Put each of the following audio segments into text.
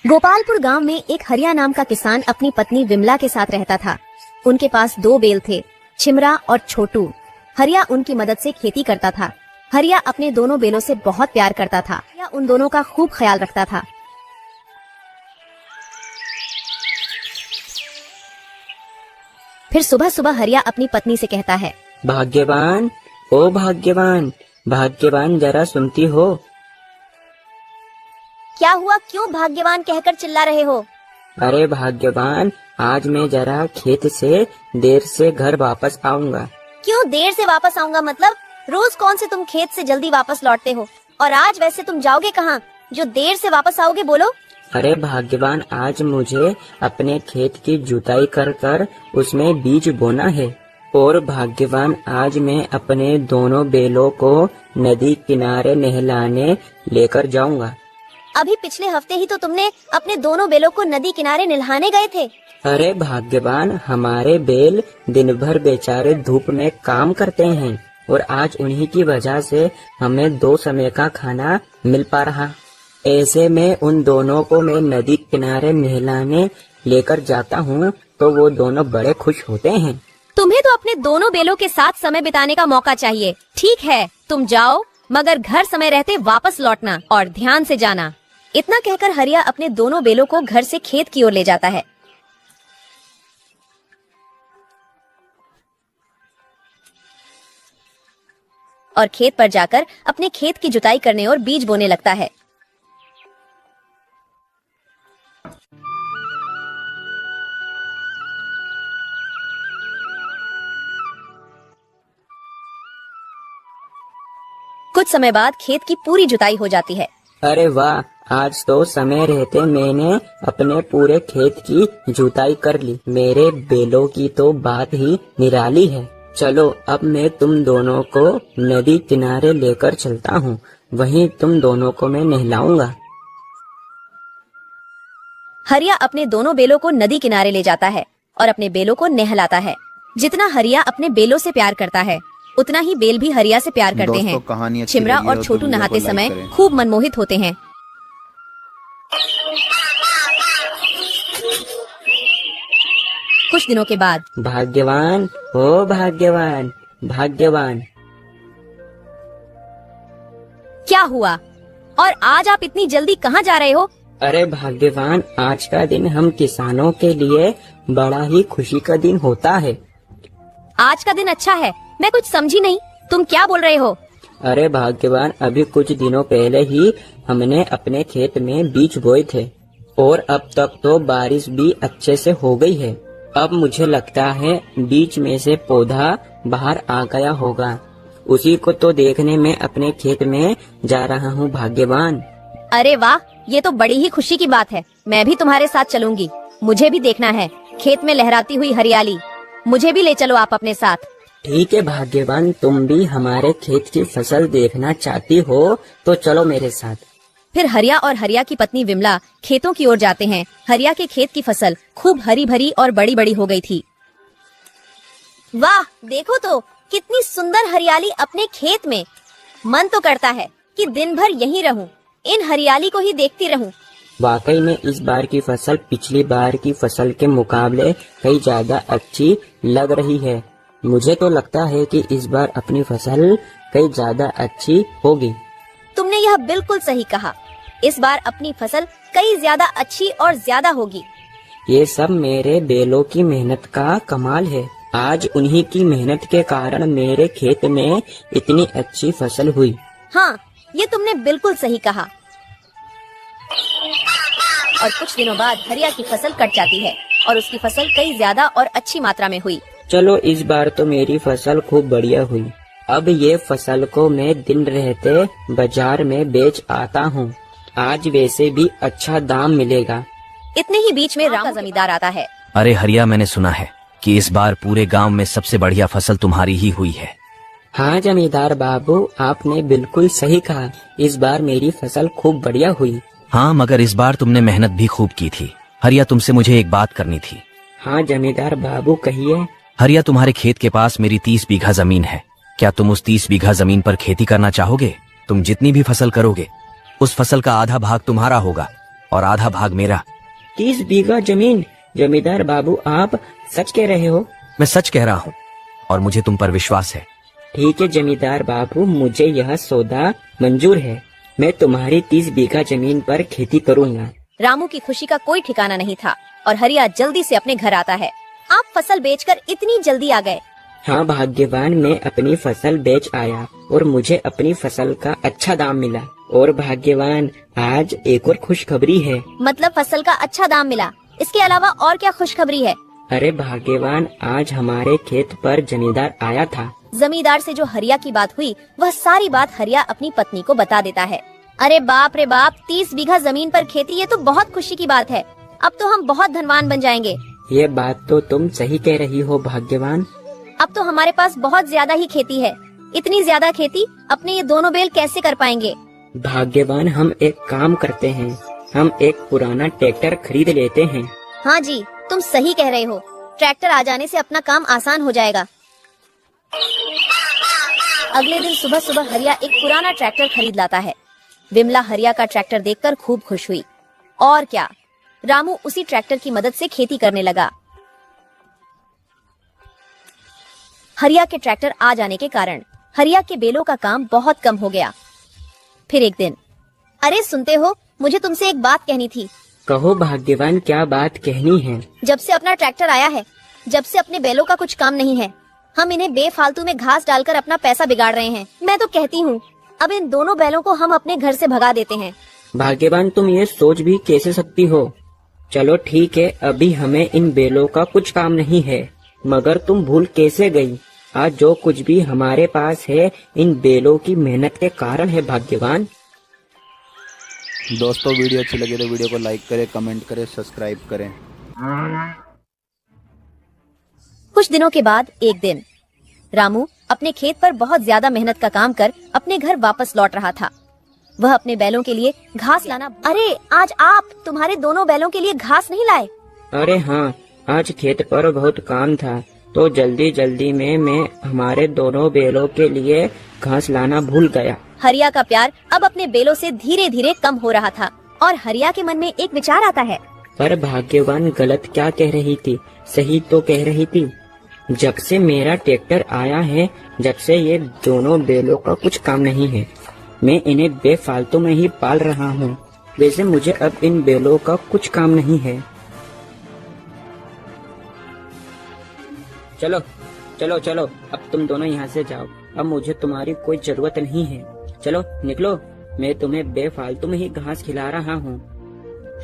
गोपालपुर गांव में एक हरिया नाम का किसान अपनी पत्नी विमला के साथ रहता था। उनके पास 2 बैल थे, छिमरा और छोटू। हरिया उनकी मदद से खेती करता था। हरिया अपने दोनों बैलों से बहुत प्यार करता था। हरिया उन दोनों का खूब ख्याल रखता था। फिर सुबह सुबह हरिया अपनी पत्नी से कहता है, भाग्यवान, ओ भाग्यवान, भाग्यवान जरा सुनती हो? क्या हुआ, क्यों भाग्यवान कहकर चिल्ला रहे हो? अरे भाग्यवान, आज मैं जरा खेत से देर से घर वापस आऊंगा। क्यों देर से वापस आऊंगा मतलब? रोज कौन से तुम खेत से जल्दी वापस लौटते हो, और आज वैसे तुम जाओगे कहाँ जो देर से वापस आओगे, बोलो? अरे भाग्यवान, आज मुझे अपने खेत की जुताई कर कर उसमें बीज बोना है। और भाग्यवान, आज मैं अपने दोनों बैलों को नदी किनारे नहलाने लेकर जाऊंगा। अभी पिछले हफ्ते ही तो तुमने अपने दोनों बैलों को नदी किनारे नहलाने गए थे। अरे भाग्यवान, हमारे बैल दिन भर बेचारे धूप में काम करते हैं और आज उन्हीं की वजह से हमें 2 समय का खाना मिल पा रहा। ऐसे में उन दोनों को मैं नदी किनारे नहलाने लेकर जाता हूँ तो वो दोनों बड़े खुश होते हैं। तुम्हें तो अपने दोनों बैलों के साथ समय बिताने का मौका चाहिए। ठीक है, तुम जाओ, मगर घर समय रहते वापस लौटना और ध्यान से जाना। इतना कहकर हरिया अपने दोनों बैलों को घर से खेत की ओर ले जाता है। और खेत पर जाकर अपने खेत की जुताई करने और बीज बोने लगता है। कुछ समय बाद खेत की पूरी जुताई हो जाती है। अरे वाह, आज तो समय रहते मैंने अपने पूरे खेत की जुताई कर ली। मेरे बैलों की तो बात ही निराली है। चलो, अब मैं तुम दोनों को नदी किनारे लेकर चलता हूँ, वहीं तुम दोनों को मैं नहलाऊंगा। हरिया अपने दोनों बैलों को नदी किनारे ले जाता है और अपने बैलों को नहलाता है। जितना हरिया अपने बैलों से प्यार करता है, उतना ही बैल भी हरिया से प्यार करते हैं। छिमरा और छोटू नहाते समय खूब मनमोहित होते हैं। कुछ दिनों के बाद, भाग्यवान, ओ भाग्यवान, भाग्यवान। क्या हुआ, और आज आप इतनी जल्दी कहाँ जा रहे हो? अरे भाग्यवान, आज का दिन हम किसानों के लिए बड़ा ही खुशी का दिन होता है। आज का दिन अच्छा है? मैं कुछ समझी नहीं, तुम क्या बोल रहे हो? अरे भाग्यवान, अभी कुछ दिनों पहले ही हमने अपने खेत में बीज बोए थे और अब तक तो बारिश भी अच्छे से हो गई है। अब मुझे लगता है बीच में से पौधा बाहर आ गया होगा। उसी को तो देखने में अपने खेत में जा रहा हूँ भाग्यवान। अरे वाह, ये तो बड़ी ही खुशी की बात है। मैं भी तुम्हारे साथ चलूंगी। मुझे भी देखना है खेत में लहराती हुई हरियाली। मुझे भी ले चलो आप अपने साथ। ठीक है भाग्यवान, तुम भी हमारे खेत की फसल देखना चाहती हो तो चलो मेरे साथ। फिर हरिया और हरिया की पत्नी विमला खेतों की ओर जाते हैं। हरिया के खेत की फसल खूब हरी भरी और बड़ी बड़ी हो गई थी। वाह, देखो तो कितनी सुंदर हरियाली अपने खेत में। मन तो करता है कि दिन भर यहीं रहूं, इन हरियाली को ही देखती रहूं। वाकई में इस बार की फसल पिछली बार की फसल के मुकाबले कई ज्यादा अच्छी लग रही है। मुझे तो लगता है कि इस बार अपनी फसल कई ज्यादा अच्छी होगी। तुमने यह बिल्कुल सही कहा। इस बार अपनी फसल कई ज्यादा अच्छी और ज्यादा होगी। ये सब मेरे बैलों की मेहनत का कमाल है। आज उन्हीं की मेहनत के कारण मेरे खेत में इतनी अच्छी फसल हुई। हाँ, ये तुमने बिल्कुल सही कहा। और कुछ दिनों बाद हरिया की फसल कट जाती है और उसकी फसल कई ज्यादा और अच्छी मात्रा में हुई। चलो, इस बार तो मेरी फसल खूब बढ़िया हुई। अब ये फसल को मैं दिन रहते बाजार में बेच आता हूँ। आज वैसे भी अच्छा दाम मिलेगा। इतने ही बीच में राम का जमींदार आता है। अरे हरिया, मैंने सुना है कि इस बार पूरे गांव में सबसे बढ़िया फसल तुम्हारी ही हुई है। हाँ जमींदार बाबू, आपने बिल्कुल सही कहा। इस बार मेरी फसल खूब बढ़िया हुई। हाँ, मगर इस बार तुमने मेहनत भी खूब की थी। हरिया, तुमसे मुझे एक बात करनी थी। हाँ जमींदार बाबू, कहिए। हरिया, तुम्हारे खेत के पास मेरी 30 बीघा जमीन है। क्या तुम उस 30 बीघा जमीन पर खेती करना चाहोगे? तुम जितनी भी फसल करोगे, उस फसल का आधा भाग तुम्हारा होगा। और आधा भाग मेरा। 30 बीघा जमीन? जमींदार बाबू, आप सच कह रहे हो? मैं सच कह रहा हूँ और मुझे तुम पर विश्वास है। ठीक है जमींदार बाबू, मुझे यह सौदा मंजूर है। मैं तुम्हारी 30 बीघा जमीन पर खेती करूँगा। रामू की खुशी का कोई ठिकाना नहीं था और हरिया जल्दी से अपने घर आता है। आप फसल बेचकर इतनी जल्दी आ गए? हाँ भाग्यवान, मैं अपनी फसल बेच आया और मुझे अपनी फसल का अच्छा दाम मिला। और भाग्यवान, आज एक और खुशखबरी है। मतलब फसल का अच्छा दाम मिला, इसके अलावा और क्या खुशखबरी है? अरे भाग्यवान, आज हमारे खेत पर जमींदार आया था। जमींदार से जो हरिया की बात हुई, वह सारी बात हरिया अपनी पत्नी को बता देता है। अरे बाप रे बाप, 30 बीघा जमीन पर खेती, ये तो बहुत खुशी की बात है। अब तो हम बहुत धनवान बन जाएंगे। ये बात तो तुम सही कह रही हो भाग्यवान। अब तो हमारे पास बहुत ज्यादा ही खेती है। इतनी ज्यादा खेती अपने ये दोनों बैल कैसे कर पाएंगे? भाग्यवान, हम एक काम करते हैं, हम एक पुराना ट्रैक्टर खरीद लेते हैं। हाँ जी, तुम सही कह रहे हो। ट्रैक्टर आ जाने से अपना काम आसान हो जाएगा। अगले दिन सुबह सुबह हरिया एक पुराना ट्रैक्टर खरीद लाता है। विमला हरिया का ट्रैक्टर देखकर खूब खुश हुई। और क्या, रामू उसी ट्रैक्टर की मदद से खेती करने लगा। हरिया के ट्रैक्टर आ जाने के कारण हरिया के बेलों का काम बहुत कम हो गया। फिर एक दिन, अरे सुनते हो, मुझे तुमसे एक बात कहनी थी। कहो भाग्यवान, क्या बात कहनी है? जब से अपना ट्रैक्टर आया है, जब से अपने बैलों का कुछ काम नहीं है, हम इन्हें बेफालतू में घास डालकर अपना पैसा बिगाड़ रहे हैं। मैं तो कहती हूँ, अब इन दोनों बैलों को हम अपने घर से भगा देते हैं। भाग्यवान, तुम ये सोच भी कैसे सकती हो? चलो ठीक है, अभी हमें इन बैलों का कुछ काम नहीं है, मगर तुम भूल कैसे गई? आज जो कुछ भी हमारे पास है, इन बैलों की मेहनत के कारण है भाग्यवान। दोस्तों, वीडियो अच्छी लगे तो वीडियो को लाइक करें, कमेंट करें, सब्सक्राइब करें। कुछ दिनों के बाद एक दिन रामू अपने खेत पर बहुत ज्यादा मेहनत का काम कर अपने घर वापस लौट रहा था। वह अपने बैलों के लिए घास लाना। अरे, आज आप तुम्हारे दोनों बैलों के लिए घास नहीं लाए? अरे हाँ, आज खेत पर बहुत काम था, तो जल्दी जल्दी में मैं हमारे दोनों बैलों के लिए घास लाना भूल गया। हरिया का प्यार अब अपने बैलों से धीरे धीरे कम हो रहा था और हरिया के मन में एक विचार आता है। पर भाग्यवान गलत क्या कह रही थी, सही तो कह रही थी। जब से मेरा ट्रैक्टर आया है, जब से ये दोनों बैलों का कुछ काम नहीं है, मैं इन्हें बेफालतू में ही पाल रहा हूँ। वैसे मुझे अब इन बैलों का कुछ काम नहीं है। चलो चलो चलो, अब तुम दोनों यहाँ से जाओ। अब मुझे तुम्हारी कोई जरूरत नहीं है। चलो निकलो, मैं तुम्हें बेफालतू में ही घास खिला रहा हूँ।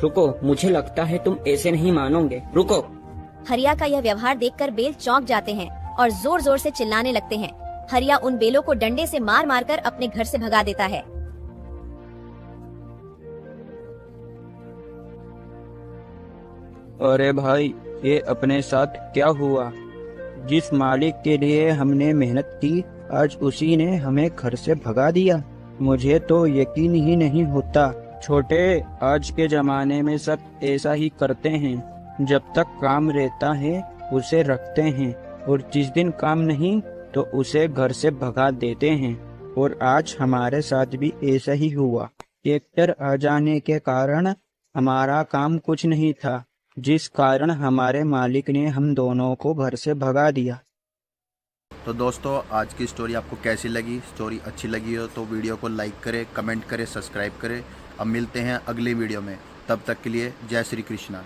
रुको, मुझे लगता है तुम ऐसे नहीं मानोगे। रुको। हरिया का यह व्यवहार देखकर बैल चौंक जाते हैं और जोर जोर से चिल्लाने लगते हैं। हरिया उन बैलों को डंडे से मार मार कर अपने घर से भगा देता है। अरे भाई, ये अपने साथ क्या हुआ? जिस मालिक के लिए हमने मेहनत की, आज उसी ने हमें घर से भगा दिया। मुझे तो यकीन ही नहीं होता। छोटे, आज के जमाने में सब ऐसा ही करते हैं। जब तक काम रहता है उसे रखते हैं और जिस दिन काम नहीं तो उसे घर से भगा देते हैं। और आज हमारे साथ भी ऐसा ही हुआ। ट्रैक्टर आ जाने के कारण हमारा काम कुछ नहीं था, जिस कारण हमारे मालिक ने हम दोनों को घर से भगा दिया। तो दोस्तों, आज की स्टोरी आपको कैसी लगी? स्टोरी अच्छी लगी हो तो वीडियो को लाइक करें, कमेंट करें, सब्सक्राइब करें। अब मिलते हैं अगली वीडियो में, तब तक के लिए जय श्री कृष्णा।